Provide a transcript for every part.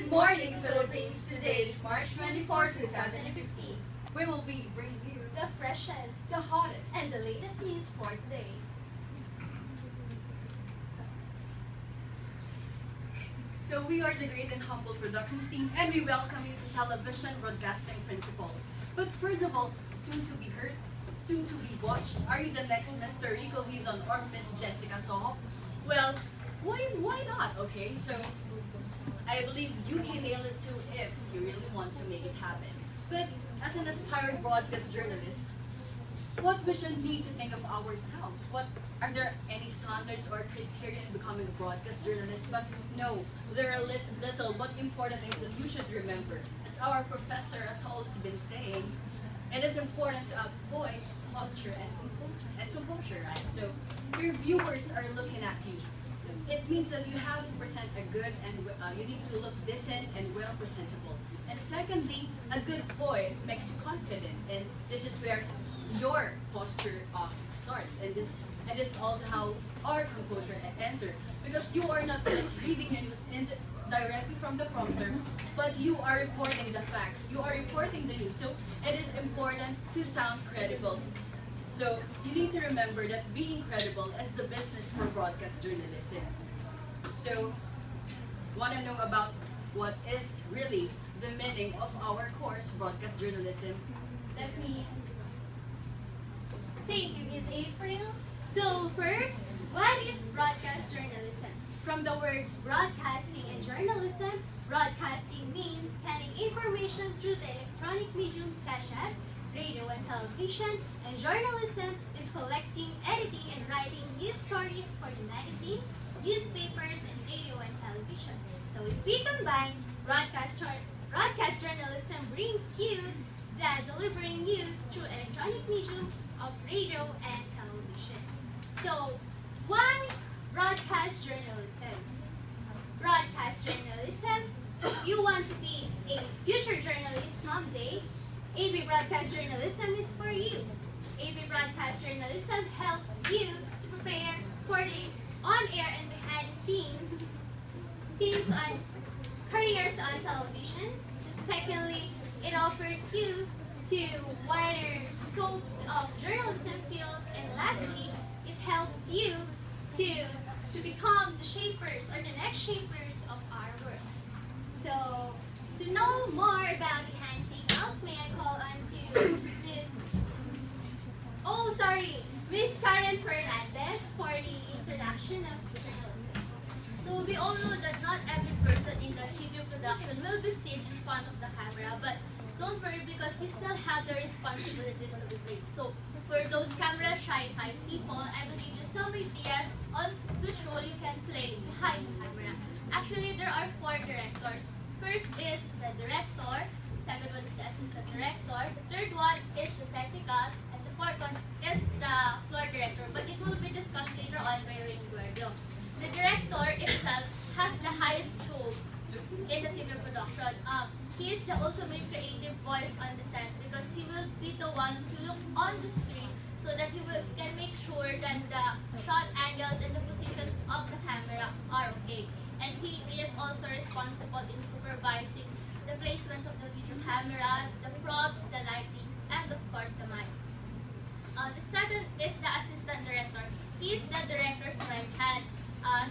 Good morning, Philippines. Today is March 24, 2015. We will be bringing you the freshest, the hottest, and the latest news for today. So we are the Great and Humble Productions team, and we welcome you to Television Broadcasting Principles. But first of all, soon to be heard, soon to be watched, are you the next Mr. Rico Hizon or Miss Jessica Soho? Well, why not, okay? So, I believe you can nail it too if you really want to make it happen. But as an aspiring broadcast journalist, what we should need to think of ourselves? What are there any standards or criteria in becoming a broadcast journalist? But no, there are little but important things that you should remember. As our professor has always been saying, it is important to have voice, posture, and composure, right? So your viewers are looking at you. It means that you have to present a good and you need to look decent and well presentable. And secondly, a good voice makes you confident, and this is where your posture starts, and this is also how our composure enter, because you are not just reading the news directly from the prompter, but you are reporting the facts, you are reporting the news, so it is important to sound credible. So you need to remember that being credible is the business for broadcast journalism. So, want to know about what is really the meaning of our course, broadcast journalism? Let me thank you, Ms. April. So first, what is broadcast journalism? From the words broadcasting and journalism, broadcasting means sending information through the electronic medium such as radio and television, and journalism is collecting, editing, and writing news stories for the magazines, newspapers, and radio and television. So if we combine, broadcast journalism brings you the delivering news through electronic medium of radio and television. So why broadcast journalism? Broadcast journalism, if you want to be a future journalist someday, AB Broadcast Journalism is for you. AB Broadcast Journalism helps you to prepare for the on-air and behind-the-scenes on careers on televisions. Secondly, it offers you to wider scopes of journalism field. And lastly, it helps you to become the shapers or the next shapers of our world. So, to know more about behind signals, may I call on to Miss Karen Fernandez for the introduction of journalism. So we all know that not every person in the TV production will be seen in front of the camera, but don't worry because you still have the responsibilities to be played. So for those camera shy type people, I will give you some ideas on which role you can play behind the camera. Actually, there are 4 directors. First is the director, second one is the assistant director, the third one is the technical, and the fourth one is the floor director, but it will be discussed later on by Guergio. The director itself has the highest role in the TV production. He is the ultimate creative voice on the set because he will be the one to look on the screen so that can make sure that the shot angles and the positions of the camera are okay. And he is also responsible in supervising the placements of the video camera, the props, the lightings, and of course the mic. The second is the assistant director. He is the director's right hand.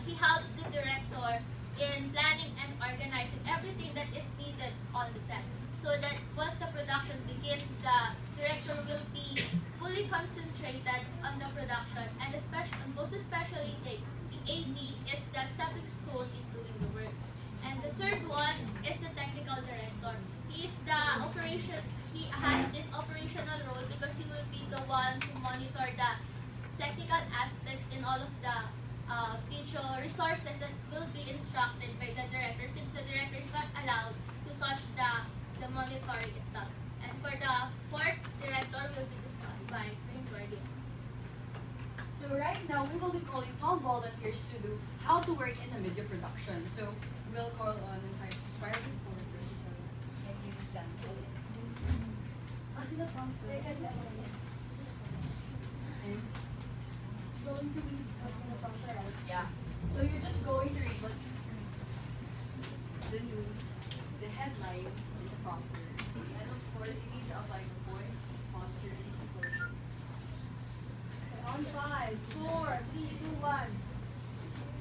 He helps the director in planning and organizing everything that is needed on the set. So that once the production begins, the director will be fully concentrated on the production, and most especially the AD is the stepping stone in doing the work. And the third one is the technical director. He has this operational role because he will be the one to monitor the technical aspects in all of the video resources that will be instructed by the director, since the director is not allowed to touch the monitoring itself. And for the fourth director will be discussed by Guergio. So right now, we will be calling some volunteers to do how to work in the media production. So we'll call on inspired volunteers. Can you stand? Onto the prompter. And Going to read onto the prompter, right? yeah. So you're just going to read what's the news the headlines in the prompter. And of course, you need to apply the voice, posture, and composure. On 5, 4, 3, 2, 1.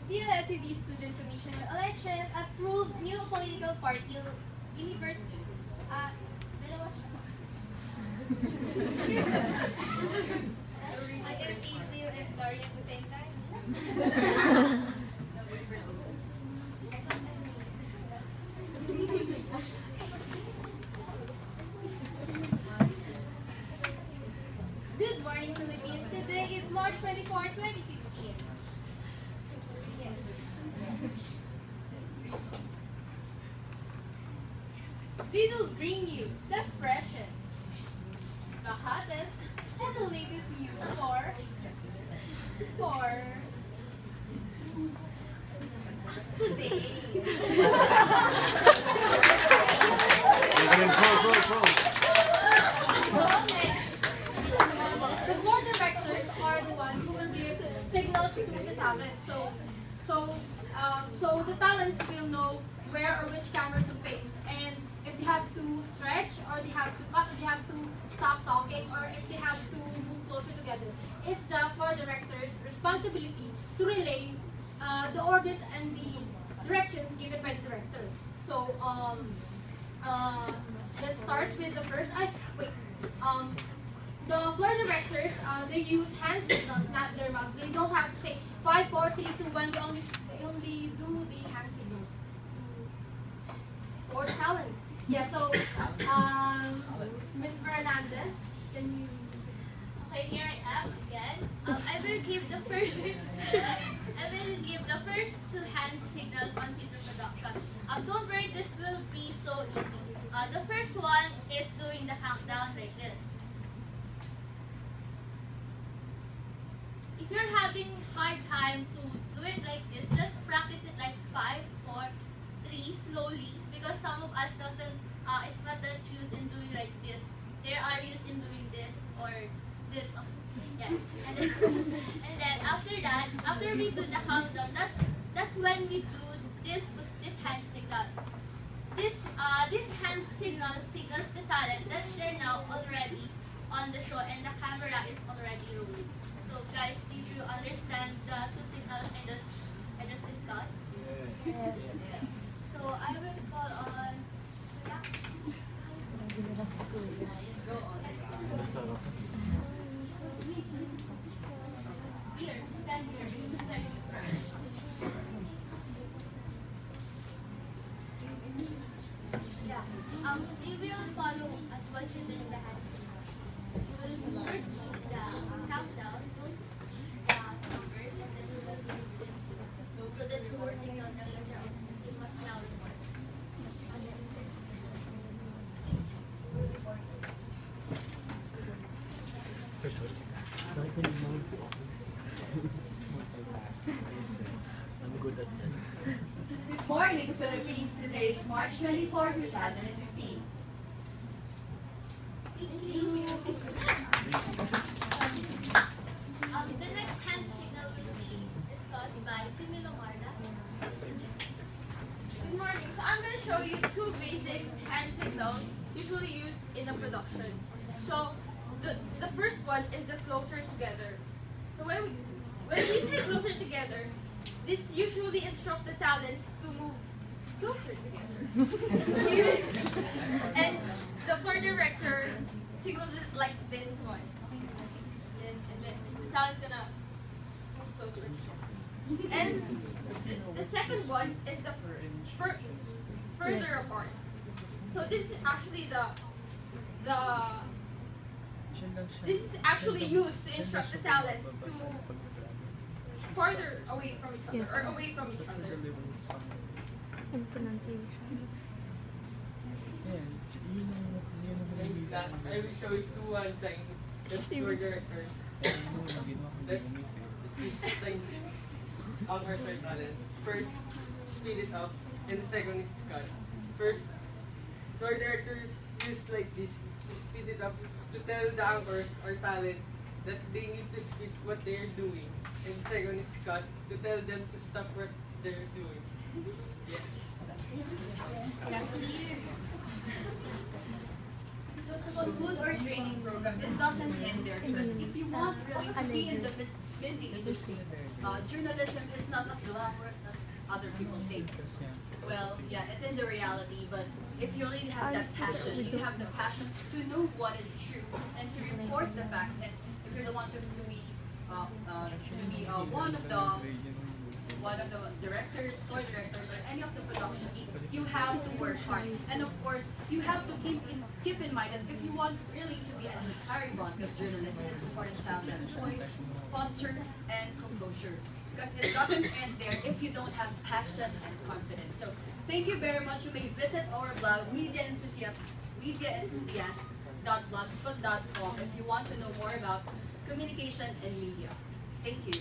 DLSCB Student Commission election approved new political party universities. Dalawa siya. I can see April and Dory at the same time. Good morning, Philippines. Today is March 24, 2015. Yes. We will bring you the freshest, the hottest, and the latest news for today. The floor directors are the ones who will give signals to the talent. So the talents will know where or which camera to face, and if they have to stretch, or they have to cut, or they have to stop talking, or if they have to move closer together. It's the floor director's responsibility to relay the orders and the directions given by the director. So let's start with the first. The floor directors, they use hand signals, not their mouth. They don't have to say 5, 4, 3, 2, 1. They only do the hand signals for talents. Yeah. So, Ms. Fernandez, can you? Okay, here I am again. I will give the first two hand signals on TV production. Don't worry, this will be so easy. The first one is doing the countdown like this. If you're having hard time to do it like this, just practice it like 5, 4, 3 slowly, because some of us doesn't. It's not that used in doing like this. They are used in doing this or this. Oh, yes. And then after that, after we do the countdown, that's when we do this hand signal. This hand signal signals the talent that they're now already on the show and the camera is already rolling. So guys, did you understand the two signals I just discussed? Yes. So I will call on. Go on. Here, stand here. Yeah. You will follow as what you do in the hand signal. You will first do the countdown, those the numbers, and then you will do this. So the true signal that it must now report. First, what is that? I'm good at that. Good morning, Philippines. Today is March 24, 2015. The next hand signal will be discussed by Camilo Marda. Good morning. So I'm going to show you two basic hand signals usually used in a production. So the first one is the closer together. So when we say closer together, this usually instruct the talents to move closer together. And the floor director signals it like this one. This, and then the talent's gonna move closer together. And the second one is the further apart. So this is actually this is actually used to instruct the talents to move farther away from each other or away from each other. And pronunciation. Last, I will show you two sign that for directors. That is the sign of our short talents. First, speed it up, and the second is cut. First, floor directors use like this to speed it up to tell the anchors or talent that they need to speed what they are doing. And the second is cut to tell them to stop what they're doing. Yeah. So food or training program, it doesn't end there because if you want really to be in the media industry, journalism is not as glamorous as other people think. Well, yeah, it's in the reality, but if you really have that passion, you have the passion to know what is true and to report the facts, and if you're the one to be one of the directors, floor directors, or any of the production team, you have to work hard. And of course, you have to keep in mind that if you want really to be an inspiring broadcast journalist, it is important to have that voice, posture, and composure. Because it doesn't end there if you don't have passion and confidence. So thank you very much. You may visit our blog, mediaenthusiast.blogspot.com if you want to know more about communication and media. Thank you.